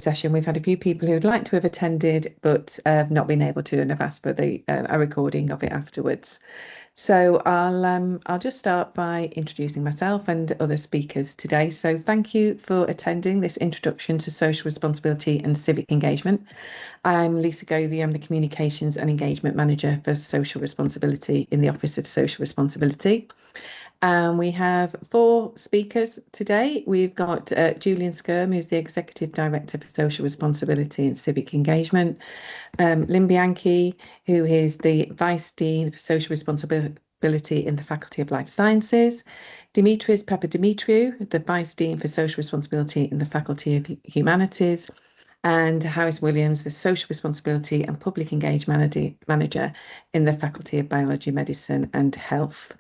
session. We've had a few people who'd like to have attended, but not been able to, and have asked for a recording of it afterwards. So I'll just start by introducing myself and other speakers today. So thank you for attending this introduction to social responsibility and civic engagement. I'm Lisa Govey. I'm the Communications and Engagement Manager for Social Responsibility in the Office of Social Responsibility. We have 4 speakers today. We've got Julian Skirm, who's the Executive Director for Social Responsibility and Civic Engagement, Lynn Bianchi, who is the Vice Dean for Social Responsibility in the Faculty of Life Sciences, Dimitris Papadimitriou, the Vice Dean for Social Responsibility in the Faculty of Humanities, and Harris Williams, the Social Responsibility and Public Engagement Manager in the Faculty of Biology, Medicine and Health.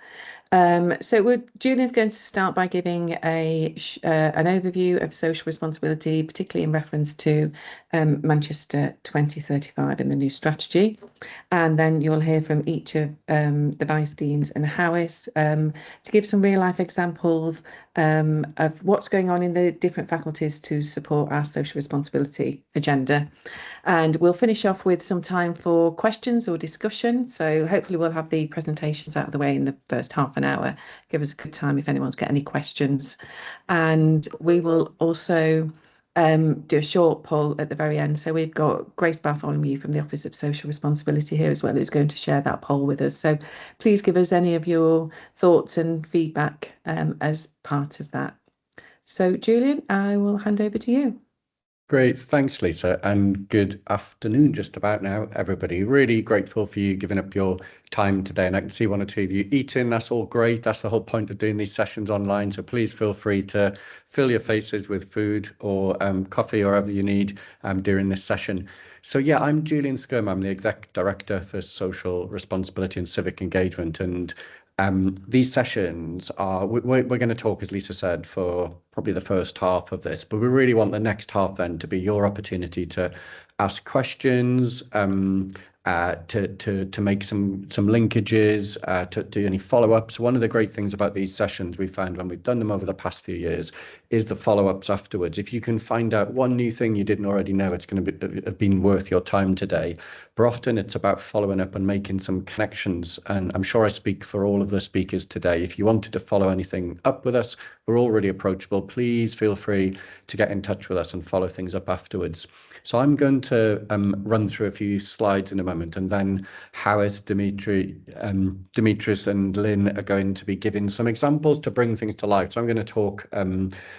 Julian's going to start by giving an overview of social responsibility, particularly in reference to Manchester 2035 and the new strategy. And then you'll hear from each of the Vice Deans and Howis to give some real life examples of what's going on in the different faculties to support our social responsibility agenda. And we'll finish off with some time for questions or discussion. So hopefully we'll have the presentations out of the way in the first half an hour. Give us a good time if anyone's got any questions. And we will also do a short poll at the very end. So we've got Grace Bartholomew from the Office of Social Responsibility here as well, who's going to share that poll with us. So please give us any of your thoughts and feedback as part of that. So Julian, I will hand over to you. Great, thanks Lisa, and good afternoon just about now, everybody. Really grateful for you giving up your time today, and I can see 1 or 2 of you eating. That's all great. That's the whole point of doing these sessions online, so please feel free to fill your faces with food or coffee or whatever you need during this session. So yeah, I'm Julian Skirm. I'm the Exec Director for Social Responsibility and Civic Engagement, and these sessions are, we're going to talk, as Lisa said, for probably the first half of this, but we really want the next half then to be your opportunity to ask questions, to make some linkages, to do any follow-ups. One of the great things about these sessions we found when we've done them over the past few years is the follow-ups afterwards. If you can find out one new thing you didn't already know, it's going to have been worth your time today. But often it's about following up and making some connections. And I'm sure I speak for all of the speakers today. If you wanted to follow anything up with us, we're all really approachable. Please feel free to get in touch with us and follow things up afterwards. So I'm going to run through a few slides in a moment, and then Howis, Dimitris and Lynn are going to be giving some examples to bring things to life. So I'm going to talk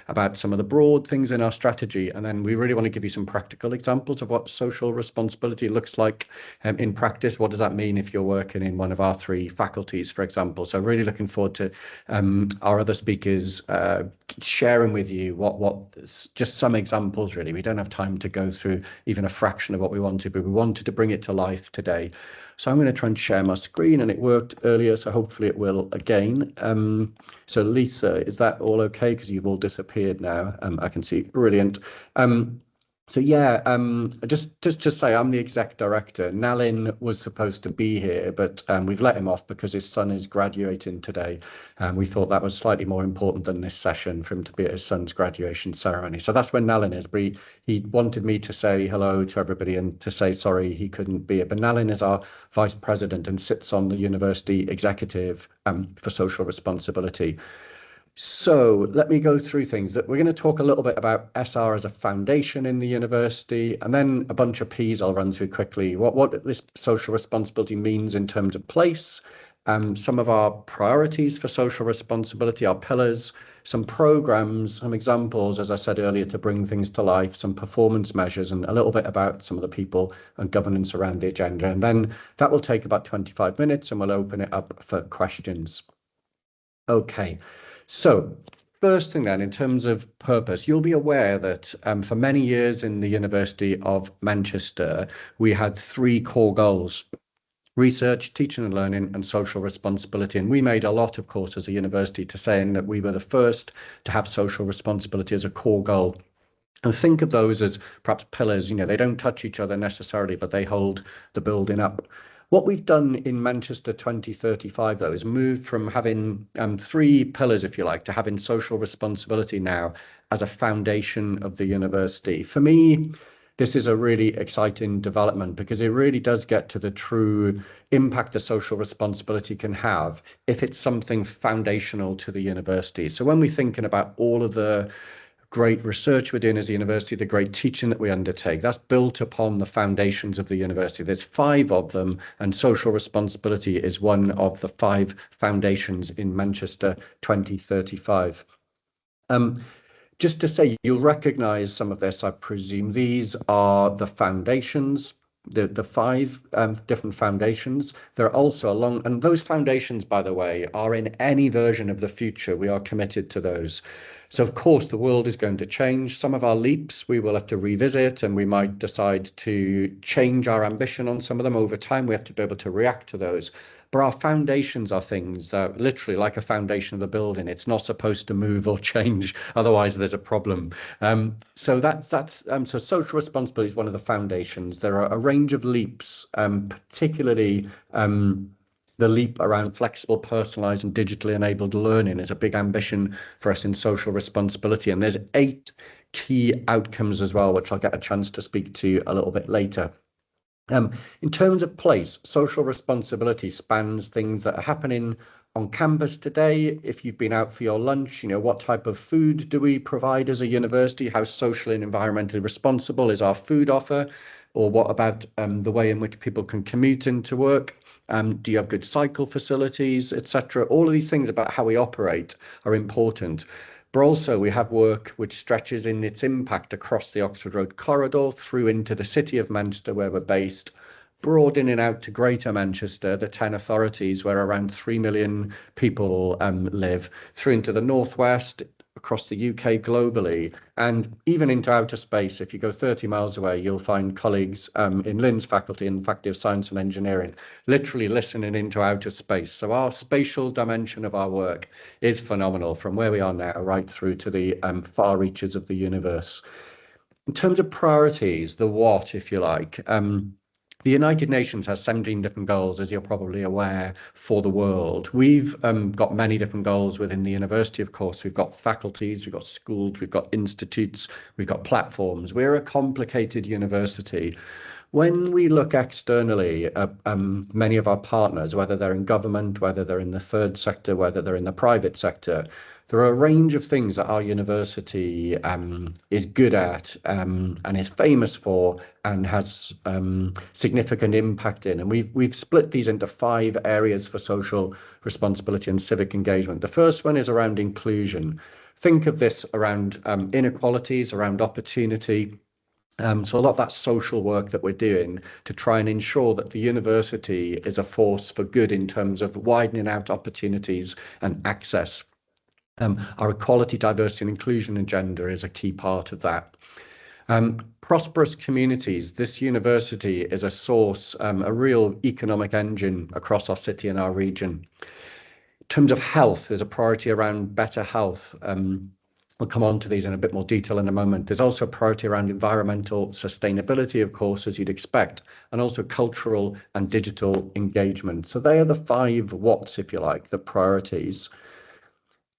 about some of the broad things in our strategy, and then we really want to give you some practical examples of what social responsibility looks like in practice. What does that mean if you're working in one of our 3 faculties, for example? So really looking forward to our other speakers sharing with you just some examples. Really, we don't have time to go through even a fraction of what we wanted, but we wanted to bring it to life today. So I'm going to try and share my screen, and it worked earlier, so hopefully it will again. So Lisa, is that all okay? Because you've all disappeared now. I can see. Brilliant. So yeah, just say I'm the exec director. Nalin was supposed to be here, but we've let him off because his son is graduating today. We thought that was slightly more important than this session for him to be at his son's graduation ceremony. So that's where Nalin is. But he wanted me to say hello to everybody and to say sorry he couldn't be here. But Nalin is our vice president and sits on the university executive for social responsibility. So let me go through things. That we're going to talk a little bit about SR as a foundation in the university, and then a bunch of P's I'll run through quickly. What this social responsibility means in terms of place, some of our priorities for social responsibility, our pillars, some programs, some examples, as I said earlier, to bring things to life, some performance measures, and a little bit about some of the people and governance around the agenda. And then that will take about 25 minutes, and we'll open it up for questions. Okay. So first thing then, in terms of purpose, you'll be aware that for many years in the University of Manchester, we had 3 core goals: research, teaching and learning, and social responsibility. And we made a lot, of course, as a university to saying that we were the first to have social responsibility as a core goal. And think of those as perhaps pillars. You know, they don't touch each other necessarily, but they hold the building up. What we've done in Manchester 2035, though, is moved from having three pillars, if you like, to having social responsibility now as a foundation of the university. For me, this is a really exciting development because it really does get to the true impact a social responsibility can have if it's something foundational to the university. So when we're thinking about all of the great research we're doing as a university, the great teaching that we undertake, that's built upon the foundations of the university. There's five of them, and social responsibility is one of the five foundations in Manchester 2035. Just to say, you'll recognize some of this, I presume. These are the foundations, the five different foundations. There are also and those foundations, by the way, are in any version of the future. We are committed to those. So, of course, the world is going to change. Some of our leaps we will have to revisit, and we might decide to change our ambition on some of them over time. We have to be able to react to those. But our foundations are things literally like a foundation of the building. It's not supposed to move or change, otherwise there's a problem. So so social responsibility is one of the foundations. There are a range of leaps, particularly the leap around flexible, personalized, and digitally enabled learning is a big ambition for us in social responsibility. And there's 8 key outcomes as well, which I'll get a chance to speak to a little bit later. In terms of place, social responsibility spans things that are happening on campus today. If you've been out for your lunch, what type of food do we provide as a university? How socially and environmentally responsible is our food offer? Or what about the way in which people can commute into work? Do you have good cycle facilities, etc.? All of these things about how we operate are important. But also we have work which stretches in its impact across the Oxford Road corridor through into the city of Manchester where we're based, broadening out to Greater Manchester, the 10 authorities where around 3 million people live, through into the northwest, across the UK globally, and even into outer space. If you go 30 miles away, you'll find colleagues in Lynn's faculty and Faculty of Science and Engineering, literally listening into outer space. So our spatial dimension of our work is phenomenal from where we are now right through to the far reaches of the universe. In terms of priorities, the what, if you like, the United Nations has 17 different goals, as you're probably aware, for the world. We've got many different goals within the university, of course. We've got faculties, we've got schools, we've got institutes, we've got platforms. We're a complicated university. When we look externally at many of our partners, whether they're in government, whether they're in the third sector, whether they're in the private sector, there are a range of things that our university is good at and is famous for and has significant impact in. And we've split these into 5 areas for social responsibility and civic engagement. The first one is around inclusion. Think of this around inequalities, around opportunity. So a lot of that social work that we're doing to try and ensure that the university is a force for good in terms of widening out opportunities and access. Our equality, diversity and inclusion agenda is a key part of that. Prosperous communities. This university is a source, a real economic engine across our city and our region. In terms of health, there's a priority around better health. We'll come on to these in a bit more detail in a moment. There's also a priority around environmental sustainability, of course, as you'd expect, and also cultural and digital engagement. So they are the 5 whats, if you like, the priorities.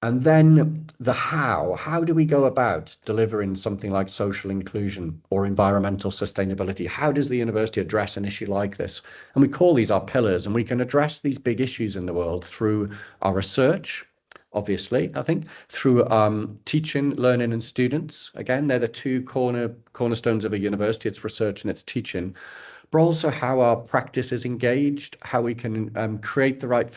And then the how do we go about delivering something like social inclusion or environmental sustainability? How does the university address an issue like this? And we call these our pillars, and we can address these big issues in the world through our research, obviously, I think, through teaching, learning and students. Again, they're the 2 cornerstones of a university. It's research and it's teaching. But also how our practice is engaged, how we can create the right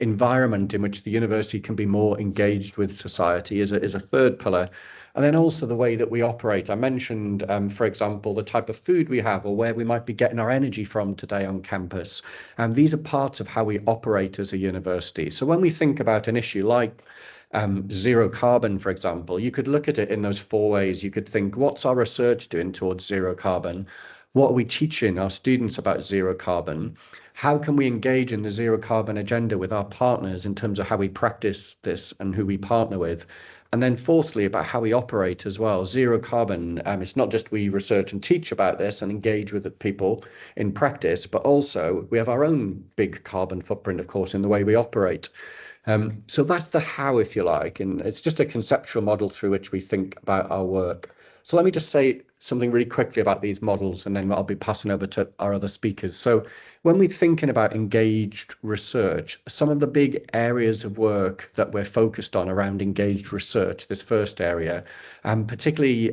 environment in which the university can be more engaged with society is a third pillar. And then also the way that we operate. I mentioned, for example, the type of food we have or where we might be getting our energy from today on campus. And these are parts of how we operate as a university. So when we think about an issue like zero carbon, for example, you could look at it in those 4 ways. You could think, what's our research doing towards zero carbon? What are we teaching our students about zero carbon? How can we engage in the zero carbon agenda with our partners in terms of how we practice this and who we partner with? And then fourthly, about how we operate as well. Zero carbon. It's not just we research and teach about this and engage with the people in practice, but also we have our own big carbon footprint, of course, in the way we operate. So that's the how, if you like, and it's just a conceptual model through which we think about our work. So let me just say something really quickly about these models, and then I'll be passing over to our other speakers. So when we're thinking about engaged research, some of the big areas of work that we're focused on around engaged research, this first area, particularly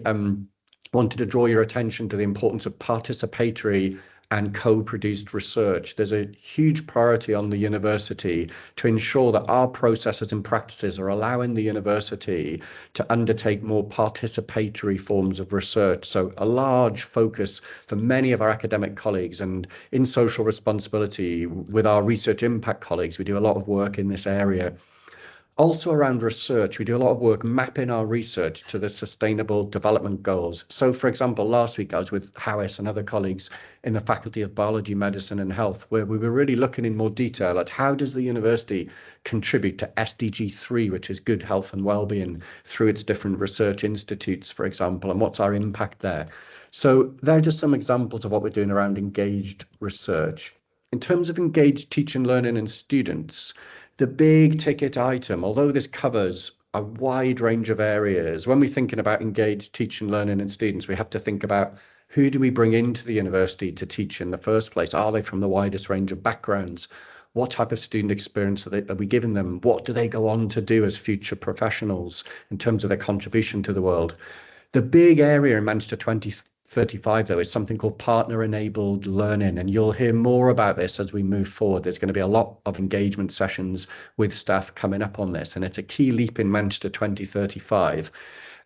wanted to draw your attention to the importance of participatory and co-produced research. There's a huge priority on the university to ensure that our processes and practices are allowing the university to undertake more participatory forms of research. So a large focus for many of our academic colleagues, and in social responsibility with our research impact colleagues, we do a lot of work in this area. Also around research, we do a lot of work mapping our research to the Sustainable Development Goals. So, for example, last week I was with Howes and other colleagues in the Faculty of Biology, Medicine and Health, where we were really looking in more detail at how does the university contribute to SDG 3, which is good health and well-being, through its different research institutes, for example, and what's our impact there. So they're just some examples of what we're doing around engaged research. In terms of engaged teaching, learning and students, the big ticket item, although this covers a wide range of areas, when we're thinking about engaged teaching, learning and students, we have to think about who do we bring into the university to teach in the first place? Are they from the widest range of backgrounds? What type of student experience are we giving them? What do they go on to do as future professionals in terms of their contribution to the world? The big area in Manchester 2035, though, is something called partner-enabled learning, and you'll hear more about this as we move forward. There's going to be a lot of engagement sessions with staff coming up on this, and it's a key leap in Manchester 2035.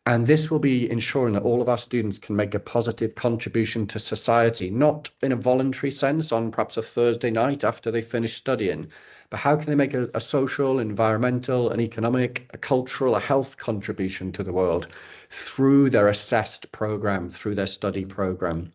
And this will be ensuring that all of our students can make a positive contribution to society, not in a voluntary sense on perhaps a Thursday night after they finish studying, but how can they make a social, environmental, an economic, a cultural, a health contribution to the world through their assessed program, through their study program.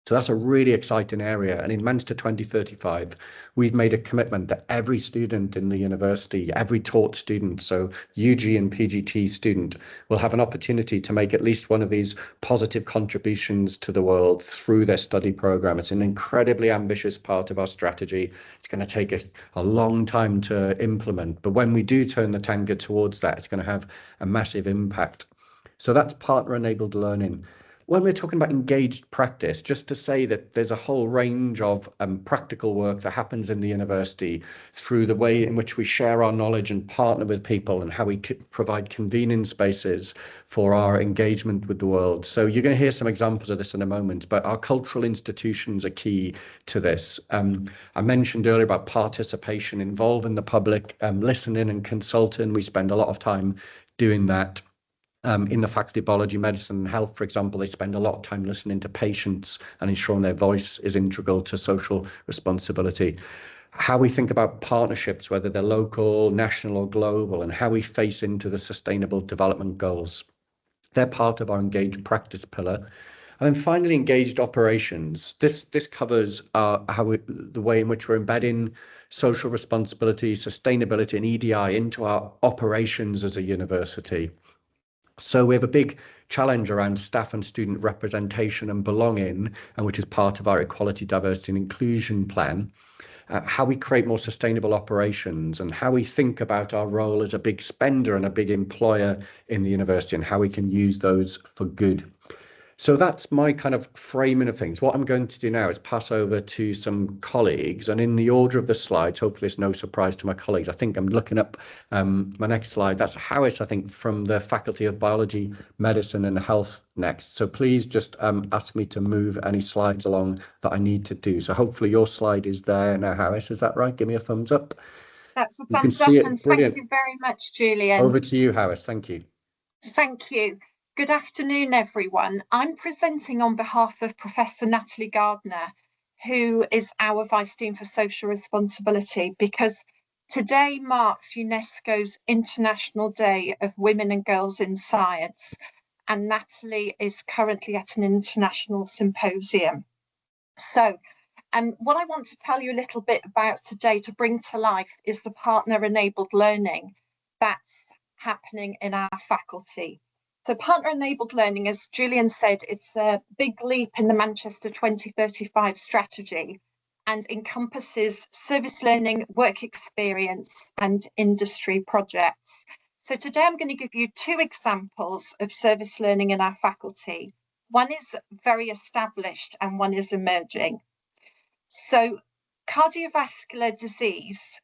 So that's a really exciting area. And in Manchester 2035, we've made a commitment that every student in the university, every taught student, so UG and PGT student, will have an opportunity to make at least one of these positive contributions to the world through their study program. It's an incredibly ambitious part of our strategy. It's going to take a long time to implement, but when we do turn the tanker towards that, it's going to have a massive impact. So that's partner-enabled learning. When we're talking about engaged practice, just to say that there's a whole range of practical work that happens in the university through the way in which we share our knowledge and partner with people, and how we provide convening spaces for our engagement with the world. So you're going to hear some examples of this in a moment, but our cultural institutions are key to this. I mentioned earlier about participation, involving the public, listening and consulting. We spend a lot of time doing that. In the Faculty of Biology, Medicine and Health, for example, they spend a lot of time listening to patients and ensuring their voice is integral to social responsibility. How we think about partnerships, whether they're local, national or global, and how we face into the Sustainable Development Goals. They're part of our engaged practice pillar. And then finally, engaged operations. This covers the way in which we're embedding social responsibility, sustainability and EDI into our operations as a university. So we have a big challenge around staff and student representation and belonging, and which is part of our equality, diversity and inclusion plan. How we create more sustainable operations, and how we think about our role as a big spender and a big employer in the university, and how we can use those for good. So that's my kind of framing of things. What I'm going to do now is pass over to some colleagues, and in the order of the slides, hopefully it's no surprise to my colleagues. I think I'm looking up my next slide. That's Howes, I think, from the Faculty of Biology, Medicine and Health next. So please just ask me to move any slides along that I need to do. So hopefully your slide is there now, Howes. Is that right? Give me a thumbs up. That's a You can thumbs up, see it. and Brilliant. thank you very much, Julian. Over to you, Howes. Thank you. Thank you. Good afternoon, everyone. I'm presenting on behalf of Professor Natalie Gardner, who is our Vice Dean for Social Responsibility, because today marks UNESCO's International Day of Women and Girls in Science, and Natalie is currently at an international symposium. So what I want to tell you a little bit about today to bring to life is the partner-enabled learning. That's happening in our faculty. So partner-enabled learning, as Julian said, it's a big leap in the Manchester 2035 strategy and encompasses service learning, work experience, and industry projects. So today I'm going to give you two examples of service learning in our faculty. One is very established and one is emerging. So cardiovascular disease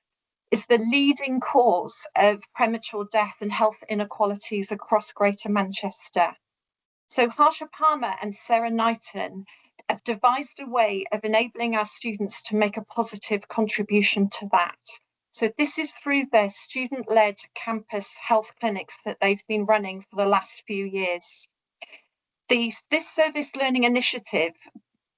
is the leading cause of premature death and health inequalities across Greater Manchester. So Harsha Palmer and Sarah Knighton have devised a way of enabling our students to make a positive contribution to that. So this is through their student-led campus health clinics that they've been running for the last few years. This service learning initiative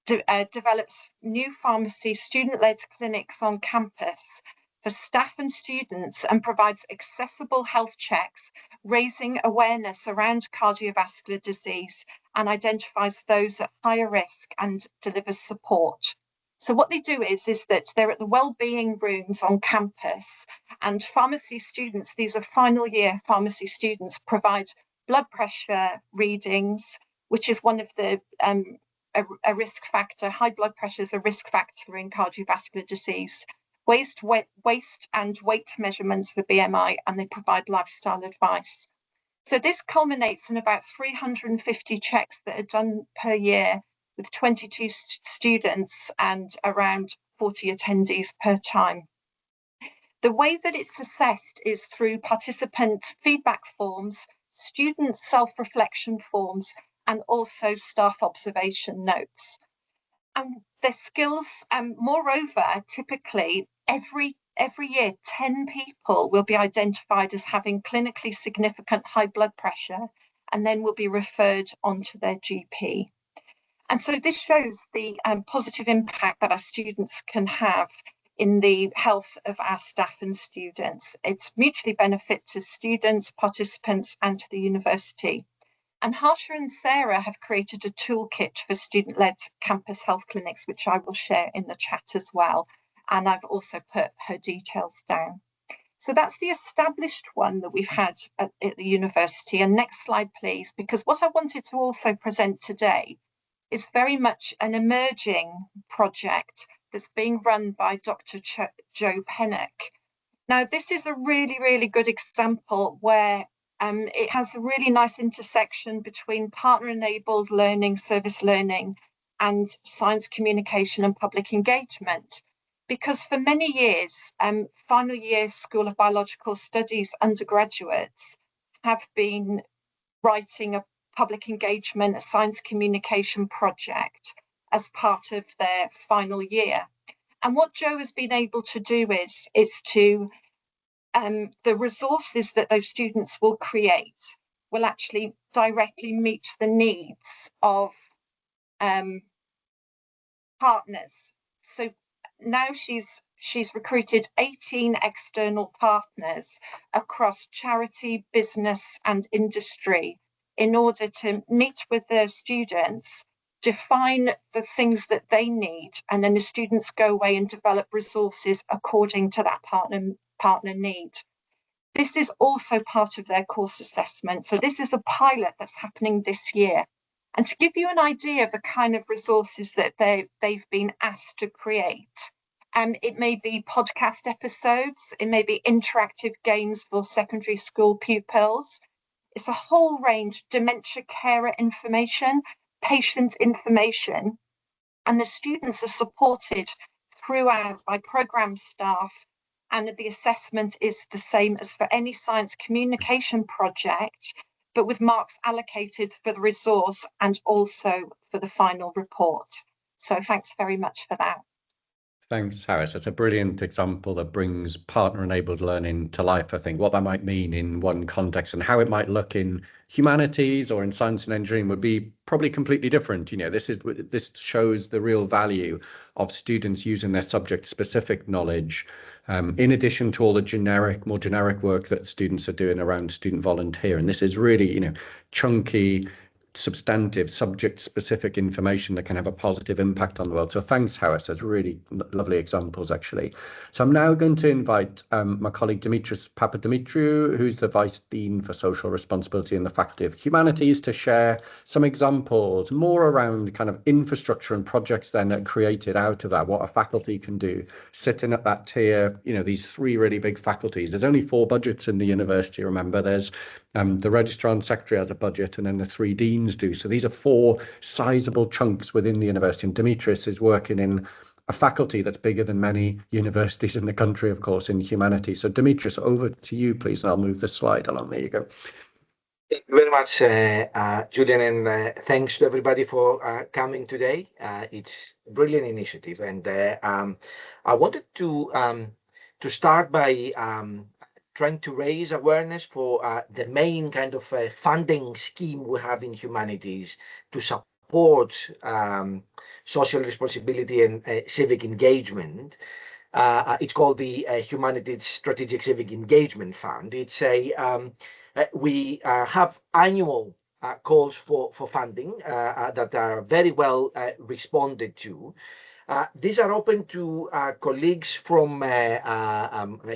develops new pharmacy student-led clinics on campus for staff and students and provides accessible health checks, raising awareness around cardiovascular disease and identifies those at higher risk and delivers support. So what they do is that they're at the wellbeing rooms on campus, and pharmacy students, these are final year pharmacy students, provide blood pressure readings, which is one of the a risk factor. High blood pressure is a risk factor in cardiovascular disease. Waist and weight measurements for BMI, and they provide lifestyle advice. So this culminates in about 350 checks that are done per year with 22 students and around 40 attendees per time. The way that it's assessed is through participant feedback forms, student self-reflection forms, and also staff observation notes. And their skills, moreover, typically every year, 10 people will be identified as having clinically significant high blood pressure and then will be referred onto their GP. And so this shows the positive impact that our students can have in the health of our staff and students. It's mutually benefit to students, participants, and to the university. And Harsha and Sarah have created a toolkit for student-led campus health clinics, which I will share in the chat as well. And I've also put her details down. So that's the established one that we've had at the university. And next slide, please, because what I wanted to also present today is very much an emerging project that's being run by Dr. Joe Pennock. Now, this is a really, really good example where it has a really nice intersection between partner-enabled learning, service learning, and science communication and public engagement. Because for many years, final year School of Biological Studies undergraduates have been writing a public engagement, a science communication project as part of their final year. And what Joe has been able to do is to the resources that those students will create will actually directly meet the needs of partners. So now she's recruited 18 external partners across charity, business, and industry in order to meet with their students, define the things that they need, and then the students go away and develop resources according to that partner need. This is also part of their course assessment. So this is a pilot that's happening this year. And to give you an idea of the kind of resources that they've been asked to create, it may be podcast episodes, it may be interactive games for secondary school pupils. It's a whole range, dementia carer information, patient information, and the students are supported throughout by programme staff, and the assessment is the same as for any science communication project, but with marks allocated for the resource and also for the final report. So thanks very much for that. Thanks, Harris. That's a brilliant example that brings partner-enabled learning to life, I think. What that might mean in one context and how it might look in humanities or in science and engineering would be probably completely different. You know, this shows the real value of students using their subject-specific knowledge, in addition to all the more generic work that students are doing around student volunteer. And this is really, chunky, substantive, subject-specific information that can have a positive impact on the world. So thanks, Harris. That's really lovely examples, actually. So I'm now going to invite my colleague Dimitris Papadimitriou, who's the Vice Dean for Social Responsibility in the Faculty of Humanities, to share some examples more around kind of infrastructure and projects then that are created out of that, what a faculty can do, sitting at that tier, you know, these three really big faculties. There's only 4 budgets in the university, remember. There's the Registrar and Secretary has a budget, and then the 3 deans do. So these are 4 sizable chunks within the university. And Dimitris is working in a faculty that's bigger than many universities in the country, of course, in humanities. So Dimitris, over to you, please, and I'll move the slide along. There you go. Thank you very much, Julian, and thanks to everybody for coming today. It's a brilliant initiative, and I wanted to start by trying to raise awareness for the main kind of funding scheme we have in humanities to support social responsibility and civic engagement. It's called the Humanities Strategic Civic Engagement Fund. It's we have annual calls for funding that are very well responded to. These are open to colleagues from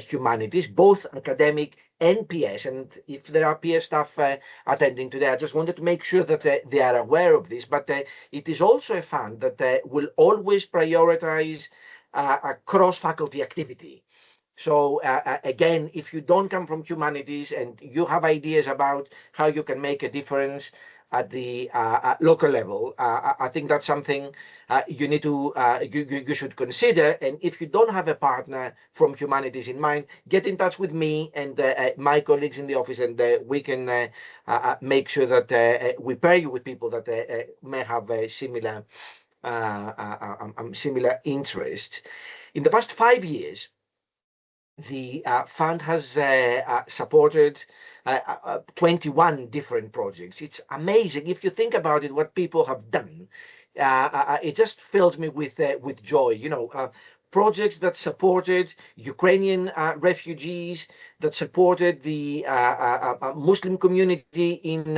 humanities, both academic and PS. And if there are PS staff attending today, I just wanted to make sure that they are aware of this. But it is also a fund that will always prioritize cross-faculty activity. So again, if you don't come from humanities and you have ideas about how you can make a difference at the local level, I think that's something you need to you should consider. And if you don't have a partner from humanities in mind, get in touch with me and my colleagues in the office, and we can make sure that we pair you with people that may have a similar similar interests. In the past 5 years, the fund has supported 21 different projects. It's amazing. If you think about it, what people have done, it just fills me with joy. You know, projects that supported Ukrainian refugees, that supported the Muslim community in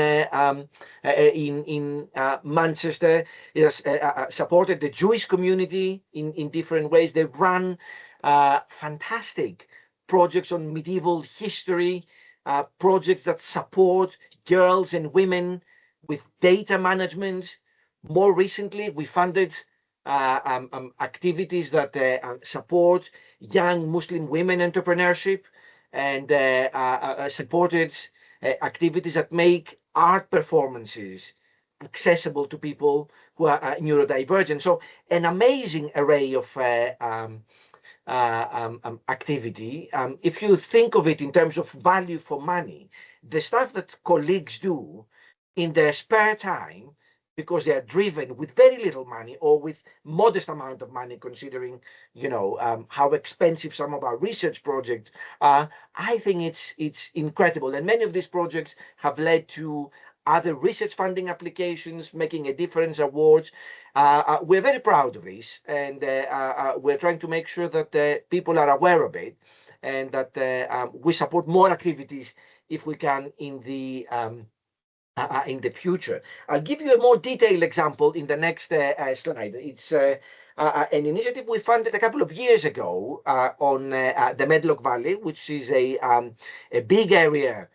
Manchester. It has supported the Jewish community in different ways. They've run fantastic projects on medieval history, projects that support girls and women with data management. More recently, we funded activities that support young Muslim women entrepreneurship, and supported activities that make art performances accessible to people who are neurodivergent. So an amazing array of activity. If you think of it in terms of value for money, the stuff that colleagues do in their spare time, because they are driven with very little money or with modest amount of money, considering, you know, how expensive some of our research projects are, I think it's incredible. And many of these projects have led to other research funding applications, making a difference awards. We're very proud of this, and we're trying to make sure that people are aware of it, and that we support more activities if we can in the future. I'll give you a more detailed example in the next slide. It's an initiative we funded a couple of years ago on the Medlock Valley, which is a big area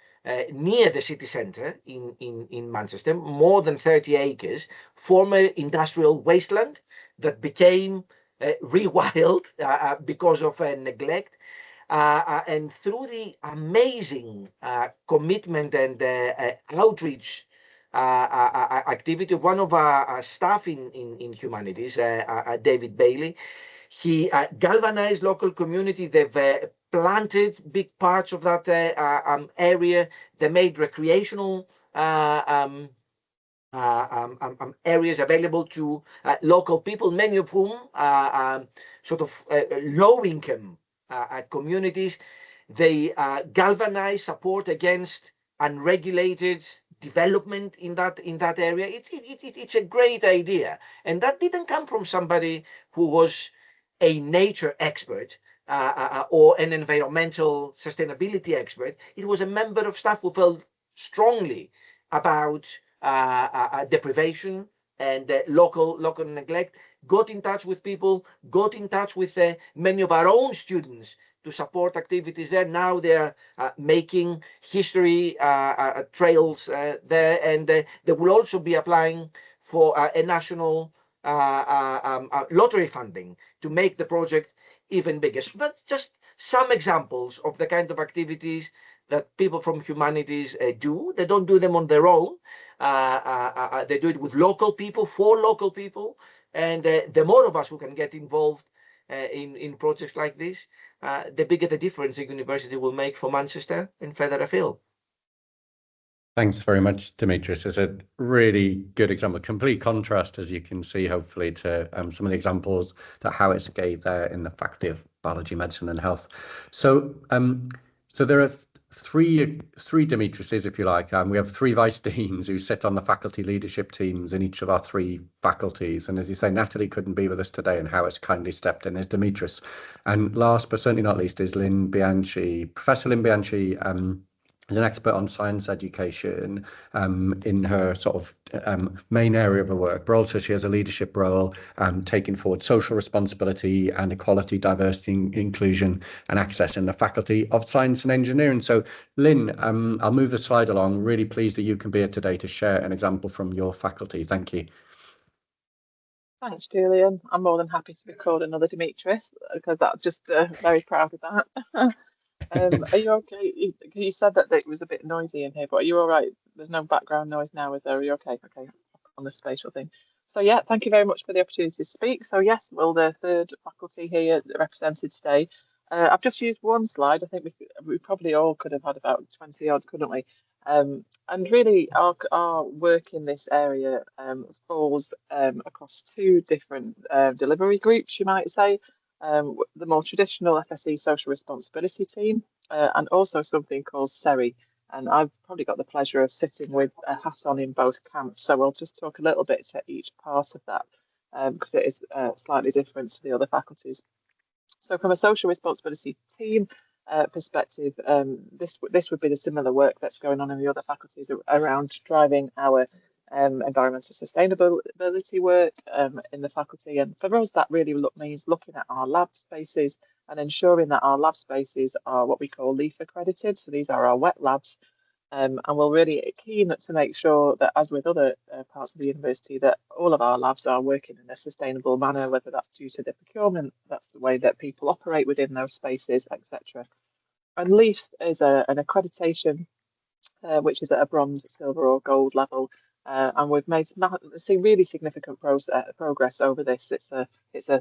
near the city centre in Manchester, more than 30 acres, former industrial wasteland that became rewild because of neglect. And through the amazing commitment and outreach activity of one of our staff in humanities, David Bailey, he galvanized local community. They've planted big parts of that area. They made recreational areas available to local people, many of whom are sort of low-income communities. They galvanize support against unregulated development in that area. It's a great idea, and that didn't come from somebody who was a nature expert or an environmental sustainability expert. It was a member of staff who felt strongly about deprivation and local neglect, got in touch with people, got in touch with many of our own students to support activities there. Now they're making history trails there, and they will also be applying for a national lottery funding to make the project even bigger. So that's just some examples of the kind of activities that people from humanities do. They don't do them on their own. They do it with local people, for local people, and the more of us who can get involved in projects like this, the bigger the difference the university will make for Manchester and further afield. Thanks very much, Dimitris. It's a really good example, complete contrast, as you can see, hopefully, to some of the examples that Howitz gave there in the Faculty of Biology, Medicine and Health. So, so there are three Dimitrises, if you like. We have three vice deans who sit on the faculty leadership teams in each of our three faculties. And as you say, Natalie couldn't be with us today, and Howitz kindly stepped in as Dimitris. And last but certainly not least is Lynn Bianchi. Professor Lynn Bianchi is an expert on science education in her sort of main area of her work, but also she has a leadership role taking forward social responsibility and equality, diversity, inclusion and access in the Faculty of Science and Engineering. So Lynn, I'll move the slide along. Really pleased that you can be here today to share an example from your faculty. Thank you. Thanks, Julian. I'm more than happy to be called another Dimitris because I'm just very proud of that. Are you okay? You said that it was a bit noisy in here, but are you all right? There's no background noise now, is there? Are you okay? Okay, on the spatial thing. So yeah, thank you very much for the opportunity to speak. So yes, well, the third faculty here represented today. I've just used one slide. I think we probably all could have had about 20 odd, couldn't we? And really, our work in this area falls across two different delivery groups, you might say. The more traditional FSE social responsibility team, and also something called CERI. And I've probably got the pleasure of sitting with a hat on in both camps. So we'll just talk a little bit to each part of that because it is slightly different to the other faculties. So from a social responsibility team perspective, this would be the similar work that's going on in the other faculties around driving our environmental sustainability work in the faculty. And for us, that really means looking at our lab spaces and ensuring that our lab spaces are what we call LEAF accredited. So these are our wet labs. And we're really keen to make sure that, as with other parts of the university, that all of our labs are working in a sustainable manner, whether that's due to the procurement, that's the way that people operate within those spaces, etc. And LEAF is an accreditation which is at a bronze, silver, or gold level. And we've seen really significant progress over this. It's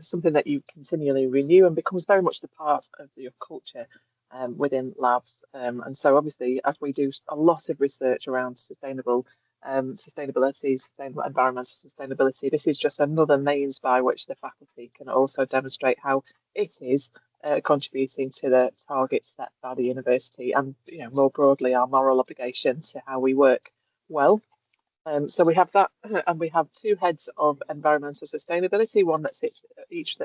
something that you continually renew and becomes very much the part of your culture within labs. And so obviously, as we do a lot of research around sustainability, sustainable environmental sustainability, this is just another means by which the faculty can also demonstrate how it is contributing to the targets set by the university and, more broadly, our moral obligation to how we work well. So we have that, and we have two heads of environmental sustainability, one that sits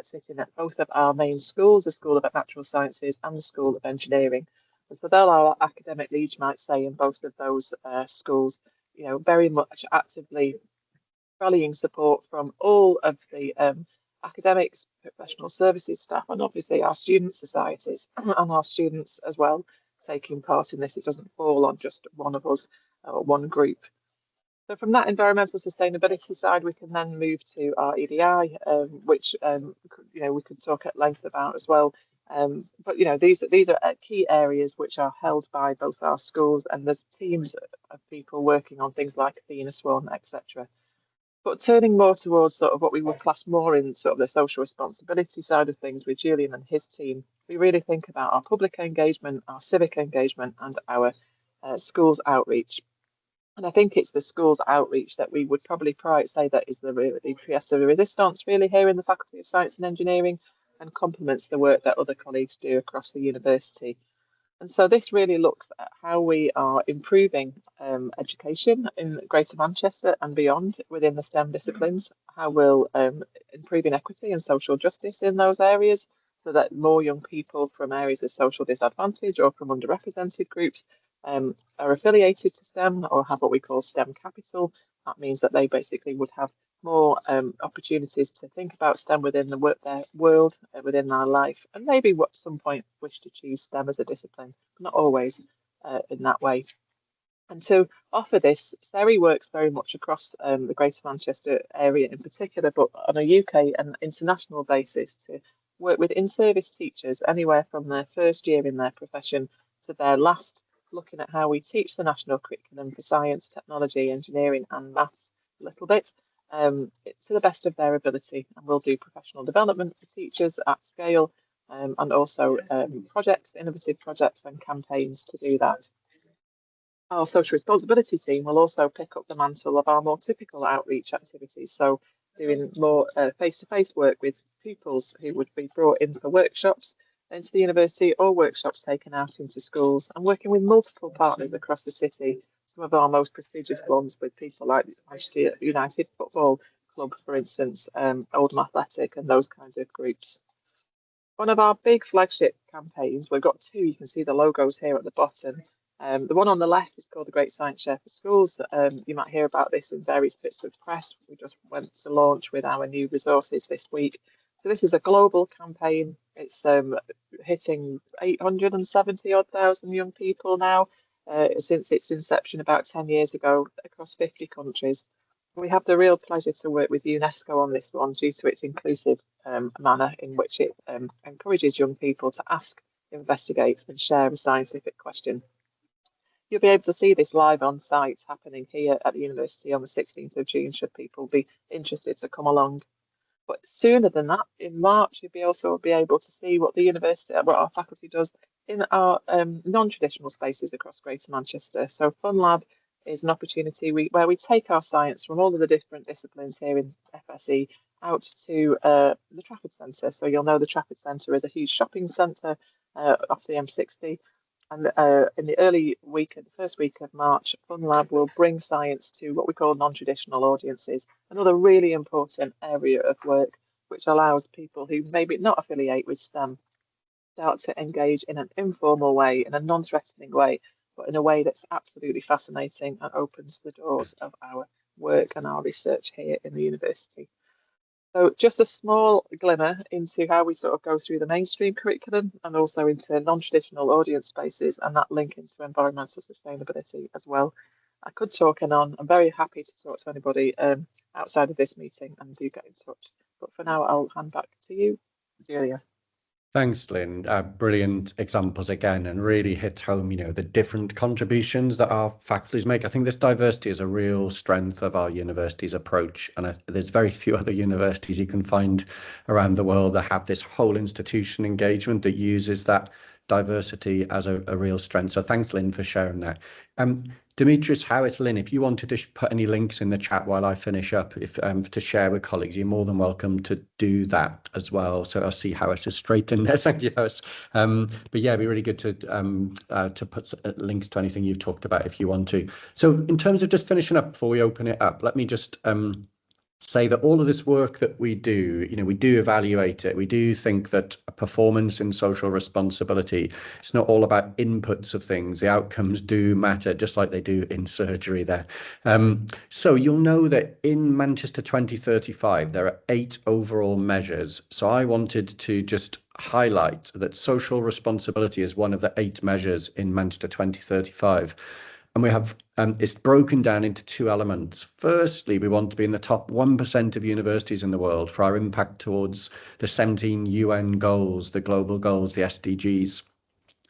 sitting at both of our main schools, the School of Natural Sciences and the School of Engineering. And so they're our academic leads, you might say, in both of those schools, very much actively rallying support from all of the academics, professional services staff, and obviously our student societies and our students as well taking part in this. It doesn't fall on just one of us or one group. So from that environmental sustainability side, we can then move to our EDI, which we could talk at length about as well. But these are key areas which are held by both our schools, and there's teams of people working on things like Athena Swan, etc. But turning more towards sort of what we would class more in sort of the social responsibility side of things with Julian and his team, we really think about our public engagement, our civic engagement, and our schools outreach. And I think it's the schools outreach that we would probably say that is the pièce de résistance really here in the Faculty of Science and Engineering, and complements the work that other colleagues do across the university. And so this really looks at how we are improving education in Greater Manchester and beyond within the STEM disciplines, how we're improving equity and social justice in those areas so that more young people from areas of social disadvantage or from underrepresented groups are affiliated to STEM or have what we call STEM capital. That means that they basically would have more opportunities to think about STEM within their world, within their life, and maybe at some point wish to choose STEM as a discipline, but not always in that way. And to offer this, SERI works very much across the Greater Manchester area in particular, but on a UK and international basis to work with in-service teachers anywhere from their first year in their profession to their last, looking at how we teach the national curriculum for science, technology, engineering and maths a little bit to the best of their ability. And we'll do professional development for teachers at scale and also projects, innovative projects and campaigns to do that. Our social responsibility team will also pick up the mantle of our more typical outreach activities. So doing more face-to-face work with pupils who would be brought in for workshops into the university or workshops taken out into schools, and working with multiple partners across the city. Some of our most prestigious ones with people like Manchester United Football Club, for instance, Oldham Athletic and those kinds of groups. One of our big flagship campaigns, we've got two, you can see the logos here at the bottom. The one on the left is called the Great Science Share for Schools. You might hear about this in various bits of press. We just went to launch with our new resources this week. So this is a global campaign. It's hitting 870,000 young people now since its inception about 10 years ago across 50 countries. We have the real pleasure to work with UNESCO on this one due to its inclusive manner in which it encourages young people to ask, investigate and share a scientific question. You'll be able to see this live on site happening here at the university on the 16th of June, should people be interested to come along. But sooner than that, in March, you'll also be able to see what the university, what our faculty does in our non-traditional spaces across Greater Manchester. So Fun Lab is an opportunity where we take our science from all of the different disciplines here in FSE out to the Trafford Centre. So you'll know the Trafford Centre is a huge shopping centre off the M60. And in the first week of March, Fun Lab will bring science to what we call non-traditional audiences, another really important area of work, which allows people who maybe not affiliate with STEM start to engage in an informal way, in a non-threatening way, but in a way that's absolutely fascinating and opens the doors of our work and our research here in the university. So just a small glimmer into how we sort of go through the mainstream curriculum and also into non-traditional audience spaces and that link into environmental sustainability as well. I could talk on. I'm very happy to talk to anybody outside of this meeting and do get in touch. But for now, I'll hand back to you, Julia. Thanks, Lynn. Brilliant examples again, and really hit home, the different contributions that our faculties make. I think this diversity is a real strength of our university's approach, and there's very few other universities you can find around the world that have this whole institution engagement that uses that diversity as a real strength. So thanks, Lynn, for sharing that. Demetrius, Howard, Lynn, if you wanted to put any links in the chat while I finish up, to share with colleagues, you're more than welcome to do that as well. So I'll see Howard is straight in there. Thank you, Howard. But yeah, it'd be really good to put links to anything you've talked about if you want to. So in terms of just finishing up before we open it up, let me just say that all of this work that we do, we do evaluate it. We do think that a performance in social responsibility, it's not all about inputs of things. The outcomes do matter, just like they do in surgery there. So you'll know that in Manchester 2035, there are 8 overall measures. So I wanted to just highlight that social responsibility is one of the 8 measures in Manchester 2035. And we have, it's broken down into 2 elements. Firstly, we want to be in the top 1% of universities in the world for our impact towards the 17 UN goals, the global goals, the SDGs.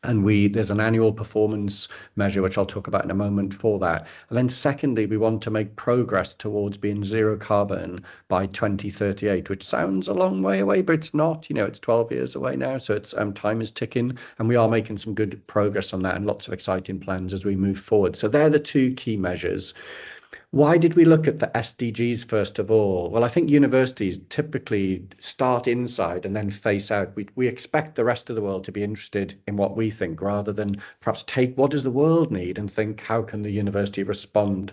And there's an annual performance measure, which I'll talk about in a moment for that. And then secondly, we want to make progress towards being zero carbon by 2038, which sounds a long way away, but it's not. It's 12 years away now, so it's time is ticking, and we are making some good progress on that and lots of exciting plans as we move forward. So they're the 2 key measures. Why did we look at the SDGs first of all? Well, I think universities typically start inside and then face out. We expect the rest of the world to be interested in what we think, rather than perhaps take what does the world need and think, how can the university respond?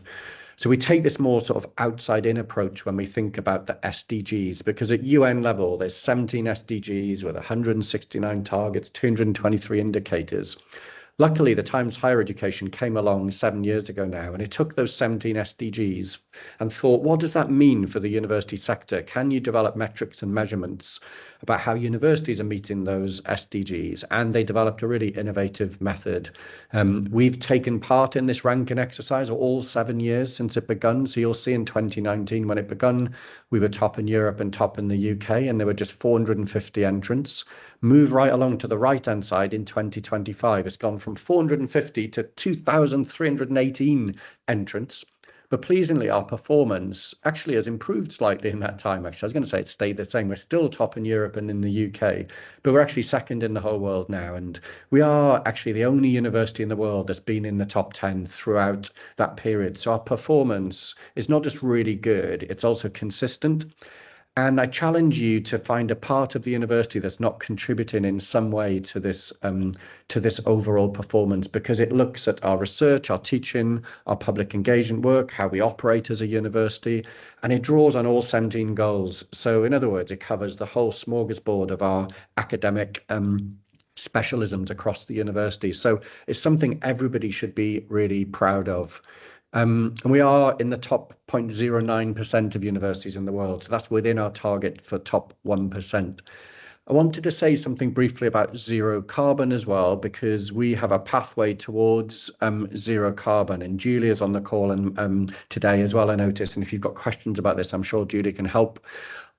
So we take this more sort of outside-in approach when we think about the SDGs, because at UN level, there's 17 SDGs with 169 targets, 223 indicators. Luckily, the Times Higher Education came along 7 years ago now, and it took those 17 SDGs and thought, what does that mean for the university sector? Can you develop metrics and measurements about how universities are meeting those SDGs? And they developed a really innovative method. We've taken part in this ranking exercise all 7 years since it begun. So you'll see in 2019, when it begun, we were top in Europe and top in the UK, and there were just 450 entrants. Move right along to the right-hand side in 2025. It's gone from 450 to 2,318 entrants. But pleasingly, our performance actually has improved slightly in that time. Actually, I was going to say it stayed the same. We're still top in Europe and in the UK, but we're actually second in the whole world now. And we are actually the only university in the world that's been in the top 10 throughout that period. So our performance is not just really good, it's also consistent. And I challenge you to find a part of the university that's not contributing in some way to this overall performance, because it looks at our research, our teaching, our public engagement work, how we operate as a university, and it draws on all 17 goals. So in other words, it covers the whole smorgasbord of our academic specialisms across the university. So it's something everybody should be really proud of. And we are in the top 0.09% of universities in the world. So that's within our target for top 1%. I wanted to say something briefly about zero carbon as well, because we have a pathway towards zero carbon. And Julia's on the call and today as well, I noticed. And if you've got questions about this, I'm sure Julia can help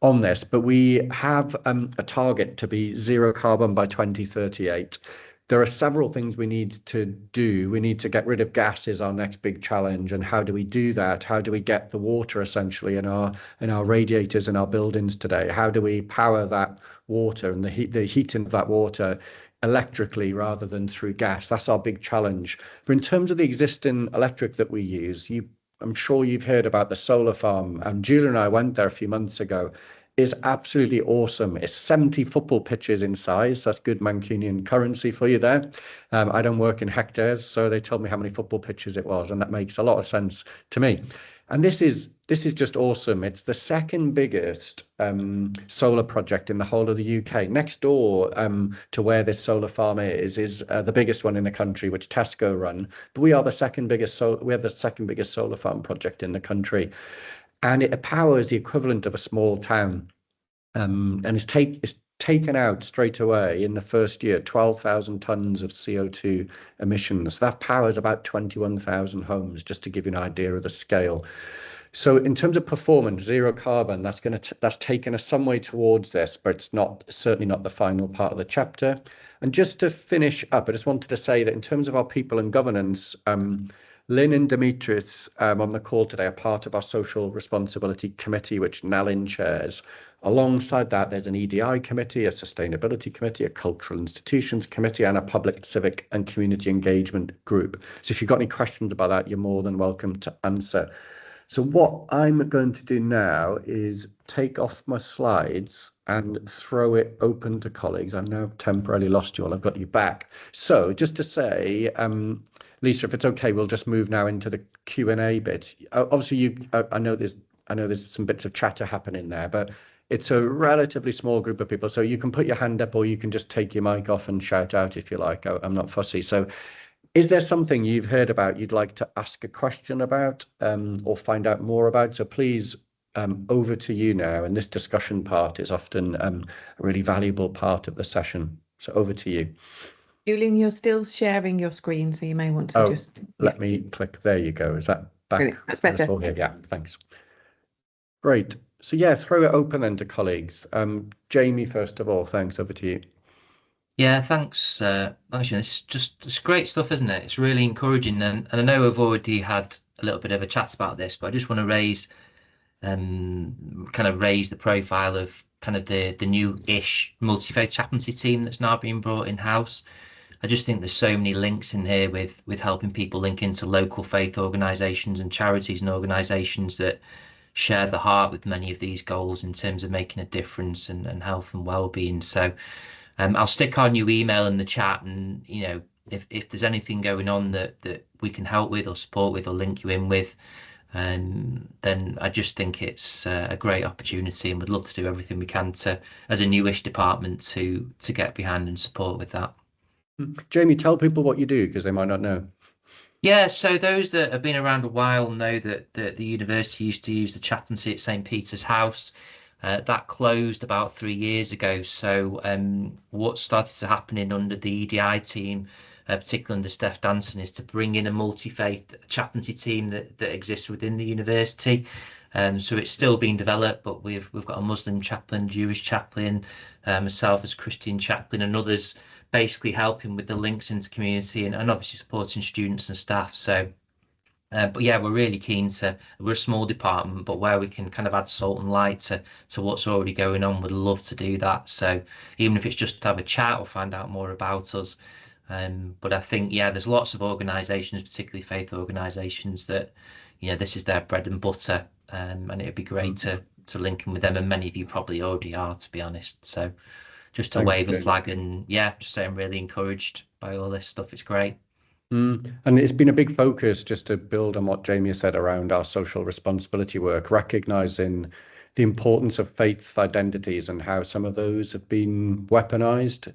on this. But we have a target to be zero carbon by 2038. There are several things we need to do. We need to get rid of gas is our next big challenge. And how do we do that? How do we get the water essentially in our radiators in our buildings today? How do we power that water and the heating of that water electrically rather than through gas? That's our big challenge. But in terms of the existing electric that we use, I'm sure you've heard about the solar farm. Julia and I went there a few months ago. Is absolutely awesome. It's 70 football pitches in size. That's good Mancunian currency for you there. I don't work in hectares, so they told me how many football pitches it was, and that makes a lot of sense to me. And this is just awesome. It's the second biggest solar project in the whole of the UK. Next door to where this solar farm is the biggest one in the country, which Tesco run. But we are the second biggest. We have the second biggest solar farm project in the country. And it powers the equivalent of a small town. And it's taken out straight away in the first year 12,000 tons of CO2 emissions. That powers about 21,000 homes, just to give you an idea of the scale. So in terms of performance, zero carbon, that's taken us some way towards this, but it's certainly not the final part of the chapter. And just to finish up, I just wanted to say that in terms of our people and governance, Lynn and Demetrius on the call today are part of our social responsibility committee, which Nalin chairs. Alongside that, there's an EDI committee, a sustainability committee, a cultural institutions committee, and a public, civic and community engagement group. So if you've got any questions about that, you're more than welcome to answer. So what I'm going to do now is take off my slides and throw it open to colleagues. I've now temporarily lost you all. I've got you back. So just to say, Lisa, if it's okay, we'll just move now into the Q&A bit. Obviously, I know there's some bits of chatter happening there, but it's a relatively small group of people. So you can put your hand up or you can just take your mic off and shout out if you like. I'm not fussy. So is there something you've heard about you'd like to ask a question about or find out more about? So please, over to you now. And this discussion part is often a really valuable part of the session. So over to you. Julian, you're still sharing your screen, so you may want to let me click. There you go. Is that back? Brilliant. That's better. Here? Yeah, thanks. Great. So yeah, throw it open then to colleagues. Jamie, first of all, thanks. Over to you. Yeah, thanks. Thanks, Ian. It's great stuff, isn't it? It's really encouraging, and I know we've already had a little bit of a chat about this, but I just want to raise the profile of kind of the new-ish multi-faith chaplaincy team that's now being brought in-house. I just think there's so many links in here with helping people link into local faith organisations and charities and organisations that share the heart with many of these goals in terms of making a difference and health and well-being. So I'll stick our new email in the chat, and if there's anything going on that we can help with or support with or link you in with, then I just think it's a great opportunity, and would love to do everything we can to, as a newish department, to get behind and support with that. Jamie, tell people what you do because they might not know. Yeah, so those that have been around a while know that the university used to use the chaplaincy at St. Peter's House. That closed about 3 years ago. So what started to happen in under the EDI team, particularly under Steph Danson, is to bring in a multi-faith chaplaincy team that exists within the university. So it's still being developed, but we've got a Muslim chaplain, Jewish chaplain, myself as Christian chaplain, and others basically helping with the links into community and obviously supporting students and staff. So, but yeah, we're really keen to, we're a small department, but where we can kind of add salt and light to what's already going on, we'd love to do that. So even if it's just to have a chat or find out more about us. But I think, yeah, there's lots of organisations, particularly faith organisations, that, you know, this is their bread and butter. And it'd be great to link in with them. And many of you probably already are, to be honest. So just to wave a flag and yeah, just say I'm really encouraged by all this stuff. It's great. And it's been a big focus, just to build on what Jamie said around our social responsibility work, recognizing the importance of faith identities and how some of those have been weaponized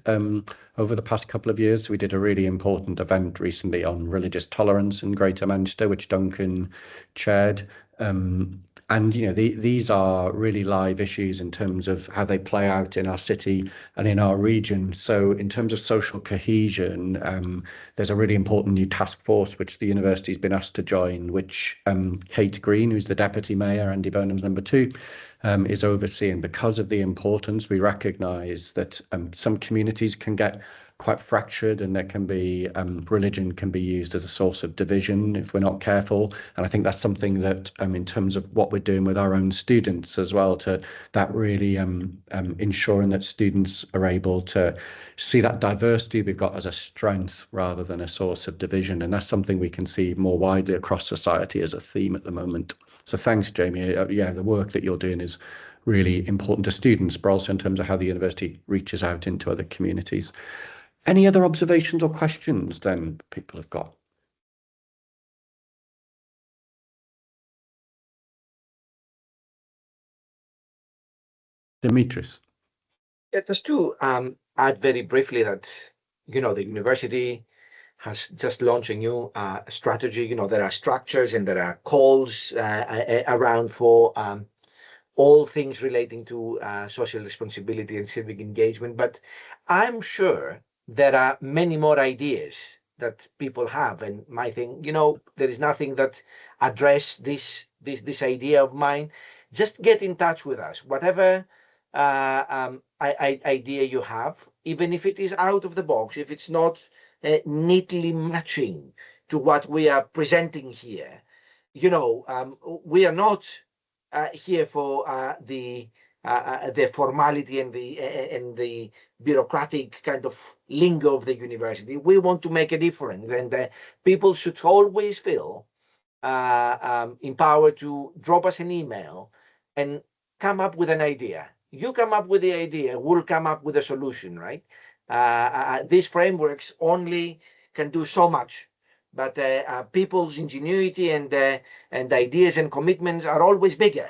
over the past couple of years. We did a really important event recently on religious tolerance in Greater Manchester, which Duncan chaired. And, you know, these are really live issues in terms of how they play out in our city and in our region. So in terms of social cohesion, there's a really important new task force which the university's been asked to join, which Kate Green, who's the deputy mayor, Andy Burnham's number 2, is overseeing. Because of the importance, we recognise that some communities can get quite fractured, and there can be religion can be used as a source of division if we're not careful. And I think that's something that in terms of what we're doing with our own students as well, to that really ensuring that students are able to see that diversity we've got as a strength rather than a source of division. And that's something we can see more widely across society as a theme at the moment. So thanks, Jamie. Yeah, the work that you're doing is really important to students, but also in terms of how the university reaches out into other communities. Any other observations or questions then people have got? Dimitris. Yeah, just to add very briefly that, you know, the university has just launched a new strategy. You know, there are structures and there are calls around for all things relating to social responsibility and civic engagement. But I'm sure there are many more ideas that people have and might think, you know, there is nothing that address this idea of mine. Just get in touch with us. Whatever idea you have, even if it is out of the box, if it's not neatly matching to what we are presenting here, you know, we are not here for the formality and the bureaucratic kind of lingo of the university. We want to make a difference, and people should always feel empowered to drop us an email and come up with an idea. You come up with the idea, we'll come up with a solution, right? These frameworks only can do so much, but people's ingenuity and ideas and commitments are always bigger.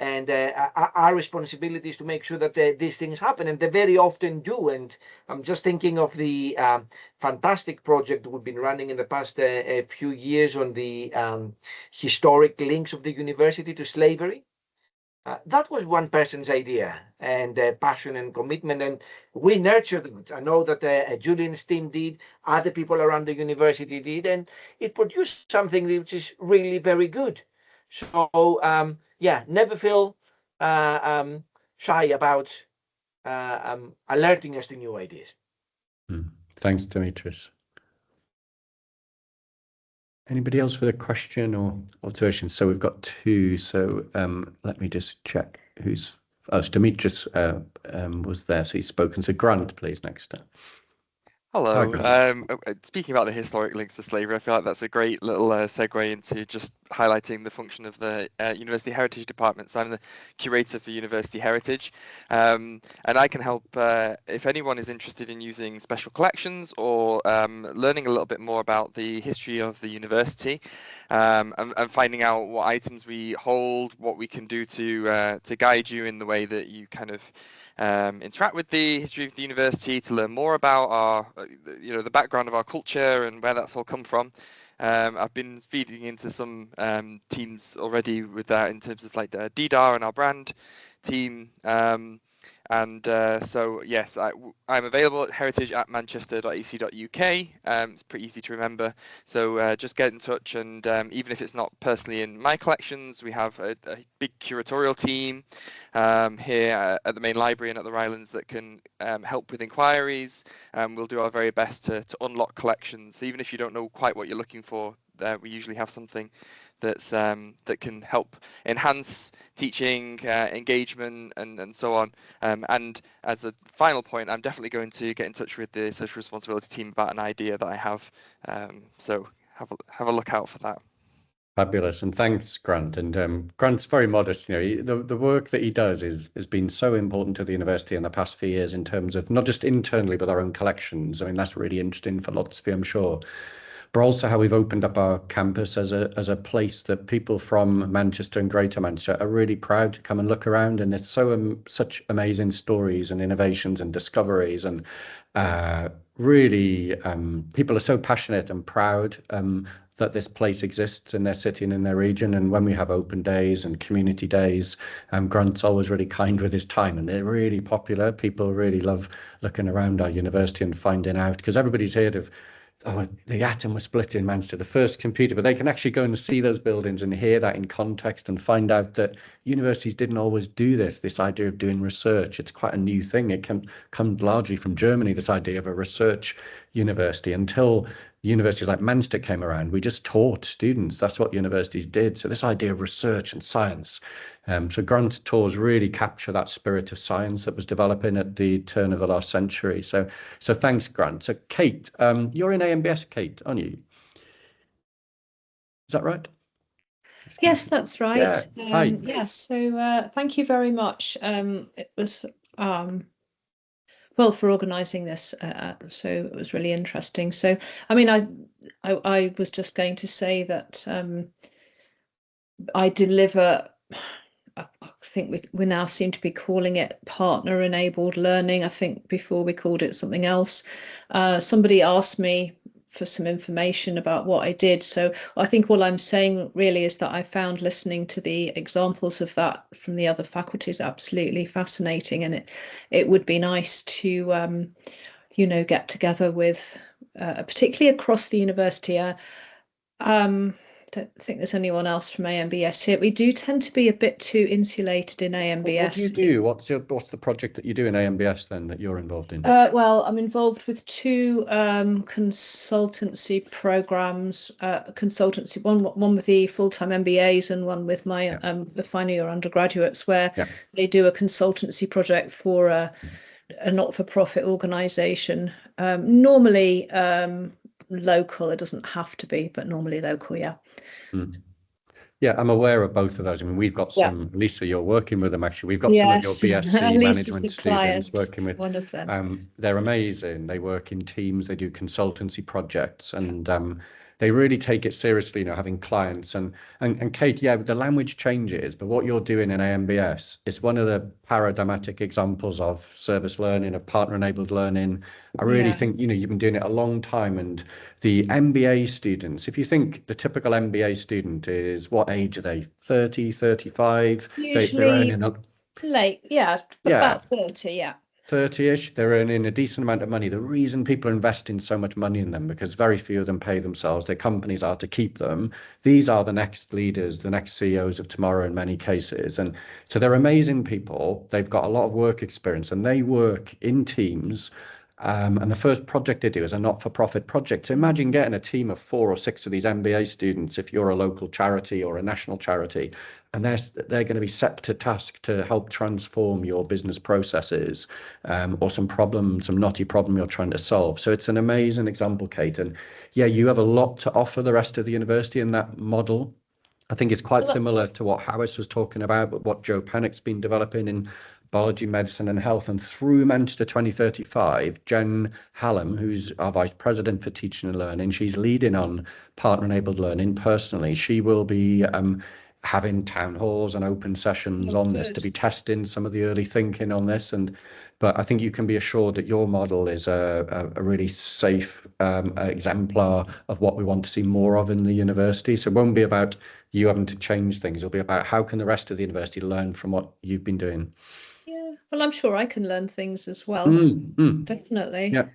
And our responsibility is to make sure that these things happen, and they very often do. And I'm just thinking of the fantastic project we've been running in the past few years on the historic links of the university to slavery. That was one person's idea and passion and commitment, and we nurtured it. I know that Julian's team did, other people around the university did, and it produced something which is really very good. So yeah, never feel shy about alerting us to new ideas. Thanks, Dimitris. Anybody else with a question or observation? So we've got 2. So let me just check who's. Oh, Dimitris was there, so he's spoken. So Grant, please, next. Hello. Speaking about the historic links to slavery, I feel like that's a great little segue into just highlighting the function of the University Heritage Department. So I'm the curator for University Heritage, and I can help if anyone is interested in using special collections or learning a little bit more about the history of the university, and finding out what items we hold, what we can do to guide you in the way that you kind of interact with the history of the university, to learn more about our, the background of our culture and where that's all come from. I've been feeding into some teams already with that in terms of like the DDAR and our brand team. So yes, I'm available at heritage@manchester.ac.uk. It's pretty easy to remember. So just get in touch, and even if it's not personally in my collections, we have a big curatorial team here at the main library and at the Rylands that can help with inquiries. We'll do our very best to unlock collections. So even if you don't know quite what you're looking for, we usually have something that's that can help enhance teaching, engagement, and so on. And as a final point, I'm definitely going to get in touch with the social responsibility team about an idea that I have. So have a look out for that. Fabulous, and thanks, Grant. And Grant's very modest. The work that he does has been so important to the university in the past few years in terms of not just internally but our own collections. I mean, that's really interesting for lots of you, I'm sure. But also how we've opened up our campus as a place that people from Manchester and Greater Manchester are really proud to come and look around. And there's such amazing stories and innovations and discoveries, and really people are so passionate and proud that this place exists in their city and in their region. And when we have open days and community days, Grant's always really kind with his time, and they're really popular. People really love looking around our university and finding out, because everybody's heard of, oh, the atom was split in Manchester, the first computer, but they can actually go and see those buildings and hear that in context and find out that universities didn't always do this idea of doing research. It's quite a new thing. It can come largely from Germany, this idea of a research university. Until universities like Manchester came around, we just taught students. That's what universities did. So this idea of research and science. So Grant's tours really capture that spirit of science that was developing at the turn of the last century. So thanks, Grant. So Kate, you're in AMBS, Kate, aren't you? Is that right? Yes, that's right. Yeah. Hi. Yes, so thank you very much. It was well, for organising this, so it was really interesting. So, I mean, I was just going to say that I deliver. I think we now seem to be calling it partner-enabled learning. I think before we called it something else. Somebody asked me for some information about what I did. So I think all I'm saying really is that I found listening to the examples of that from the other faculties absolutely fascinating, and it would be nice to get together with particularly across the university. Don't think there's anyone else from AMBS here. We do tend to be a bit too insulated in AMBS. What do you do? What's the project that you do in AMBS then that you're involved in? Well, I'm involved with two consultancy programs. One with the full-time MBAs and one with my the final year undergraduates, where they do a consultancy project for a not-for-profit organisation. Normally local. It doesn't have to be, but normally local. Yeah. Yeah, I'm aware of both of those. I mean, we've got some, Lisa, you're working with them actually. We've got some of your BSc management students working with one of them. They're amazing. They work in teams, they do consultancy projects, and they really take it seriously, having clients. And Kate, the language changes, but what you're doing in AMBS is one of the paradigmatic examples of service learning, of partner-enabled learning. I really think, you've been doing it a long time. And the MBA students, if you think the typical MBA student is, what age are they? 30, 35? Usually late, about 30, 30-ish, they're earning a decent amount of money. The reason people are investing so much money in them, because very few of them pay themselves. Their companies are to keep them. These are the next leaders, the next CEOs of tomorrow in many cases. And so they're amazing people. They've got a lot of work experience, and they work in teams. And the first project they do is a not-for-profit project. So imagine getting a team of 4 or 6 of these MBA students, if you're a local charity or a national charity, and they're going to be set to task to help transform your business processes, or some knotty problem you're trying to solve. So it's an amazing example, Kate. And you have a lot to offer the rest of the university in that model. I think it's quite similar to what Howis was talking about, but what Joe Pennock's been developing in biology, medicine and health. And through Manchester 2035, Jen Hallam, who's our Vice President for Teaching and Learning, she's leading on partner-enabled learning personally. She will be having town halls and open sessions on this to be testing some of the early thinking on this. But I think you can be assured that your model is a really safe exemplar of what we want to see more of in the university. So it won't be about you having to change things. It'll be about how can the rest of the university learn from what you've been doing. Yeah, well, I'm sure I can learn things as well. Definitely. Yeah,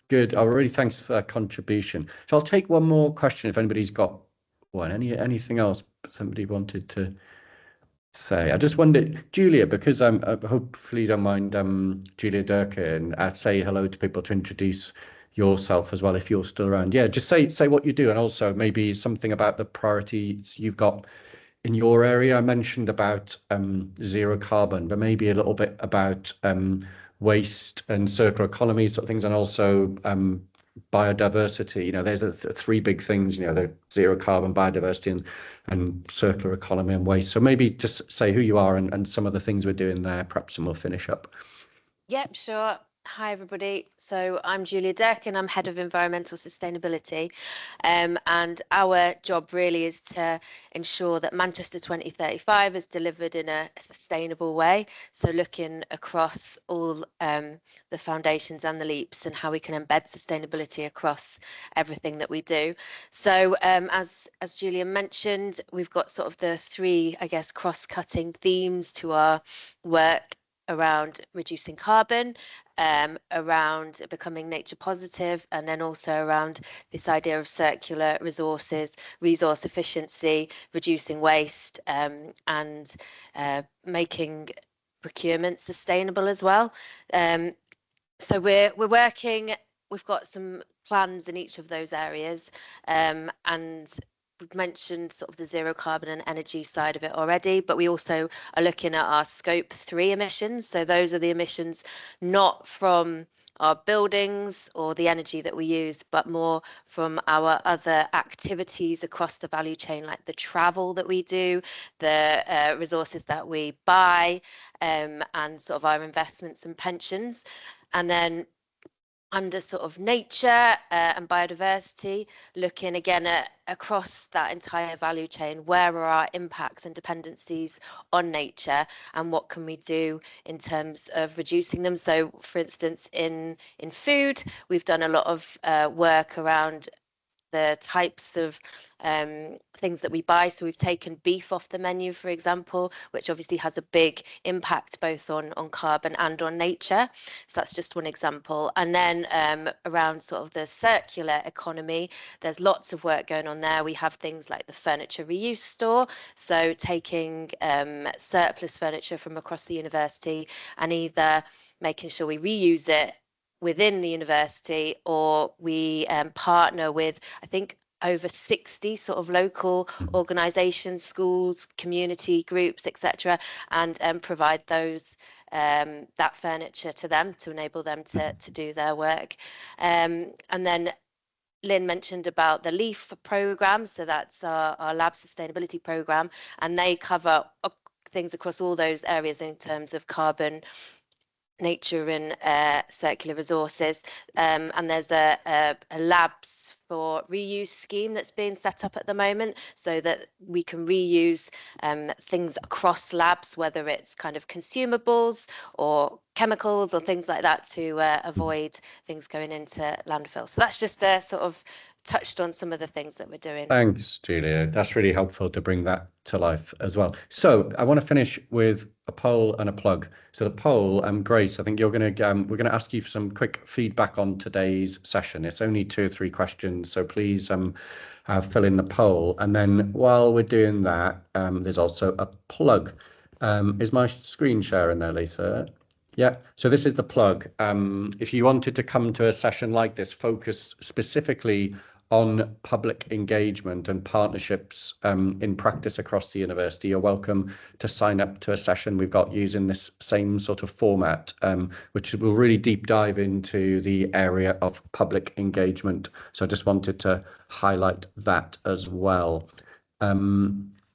good. Really thanks for that contribution. So I'll take one more question if anybody's got one. Anything else somebody wanted to say? I just wondered, Julia, because hopefully you don't mind, Julia Durkin, say hello to people to introduce yourself as well if you're still around. Yeah, just say what you do, and also maybe something about the priorities you've got in your area. I mentioned about zero carbon, but maybe a little bit about waste and circular economy sort of things, and also biodiversity. You know, there's the three big things, you know, the zero carbon, biodiversity, and circular economy and waste. So maybe just say who you are and some of the things we're doing there, perhaps, and we'll finish up. Yep, sure. Hi, everybody. So I'm Julia Durkin. I'm Head of Environmental Sustainability. And our job really is to ensure that Manchester 2035 is delivered in a sustainable way. So looking across all the foundations and the leaps and how we can embed sustainability across everything that we do. So as Julia mentioned, we've got sort of the three, I guess, cross-cutting themes to our work around reducing carbon, around becoming nature positive, and then also around this idea of circular resources, resource efficiency, reducing waste, and making procurement sustainable as well. So we're working, we've got some plans in each of those areas, and we've mentioned sort of the zero carbon and energy side of it already, but we also are looking at our scope 3 emissions. So those are the emissions not from our buildings or the energy that we use, but more from our other activities across the value chain, like the travel that we do, the resources that we buy, and sort of our investments and pensions. And then under sort of nature and biodiversity, looking again at across that entire value chain, where are our impacts and dependencies on nature, and what can we do in terms of reducing them? So for instance, in food, we've done a lot of work around the types of things that we buy. So we've taken beef off the menu, for example, which obviously has a big impact both on carbon and on nature. So that's just one example. And then around sort of the circular economy, there's lots of work going on there. We have things like the furniture reuse store. So taking surplus furniture from across the university and either making sure we reuse it within the university, or we partner with, I think, over 60 sort of local organisations, schools, community groups, etc., and provide those that furniture to them to enable them to do their work. And then Lynn mentioned about the LEAF programme, so that's our lab sustainability programme, and they cover things across all those areas in terms of carbon, nature and circular resources, and there's a labs for reuse scheme that's being set up at the moment, so that we can reuse things across labs, whether it's kind of consumables or chemicals or things like that, to avoid things going into landfill. So that's just a sort of touched on some of the things that we're doing. Thanks, Julia. That's really helpful to bring that to life as well. So I want to finish with a poll and a plug. So the poll, Grace, I think you're going to we're going to ask you for some quick feedback on today's session. It's only 2 or 3 questions, so please fill in the poll. And then while we're doing that, there's also a plug. Is my screen sharing there, Lisa? Yeah, so this is the plug. If you wanted to come to a session like this, focused specifically on public engagement and partnerships in practice across the university, you're welcome to sign up to a session we've got using this same sort of format, which will really deep dive into the area of public engagement. So I just wanted to highlight that as well.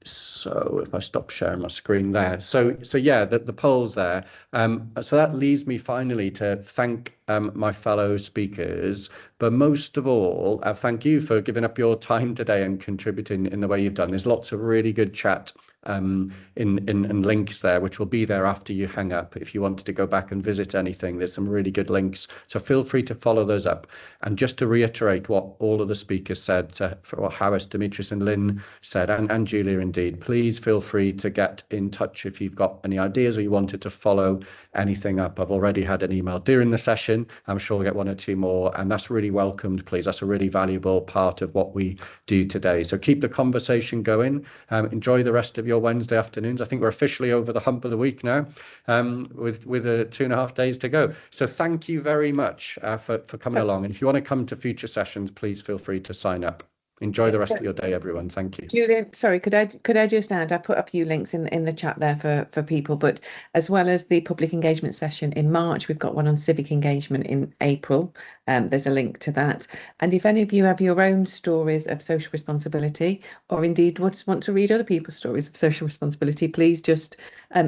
So if I stop sharing my screen there, so yeah, the polls there. So that leads me finally to thank my fellow speakers, but most of all, thank you for giving up your time today and contributing in the way you've done. There's lots of really good chat in links there, which will be there after you hang up. If you wanted to go back and visit anything, there's some really good links. So feel free to follow those up. And just to reiterate what all of the speakers said, for what Harris, Demetrius and Lynn said, and Julia indeed, please feel free to get in touch if you've got any ideas or you wanted to follow anything up. I've already had an email during the session. I'm sure we'll get one or two more, and that's really welcomed, please. That's a really valuable part of what we do today. So keep the conversation going. Enjoy the rest of your Wednesday afternoons. I think we're officially over the hump of the week now, with 2.5 days to go. So thank you very much for coming along. And if you want to come to future sessions, please feel free to sign up. Enjoy the rest of your day, everyone. Thank you. Julian, sorry, could I just add, I put a few links in the chat there for people, but as well as the public engagement session in March, we've got one on civic engagement in April. There's a link to that. And if any of you have your own stories of social responsibility, or indeed want to read other people's stories of social responsibility, please just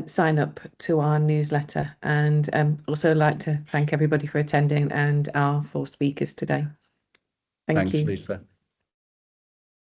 sign up to our newsletter. And also like to thank everybody for attending and our 4 speakers today. Thanks, Lisa.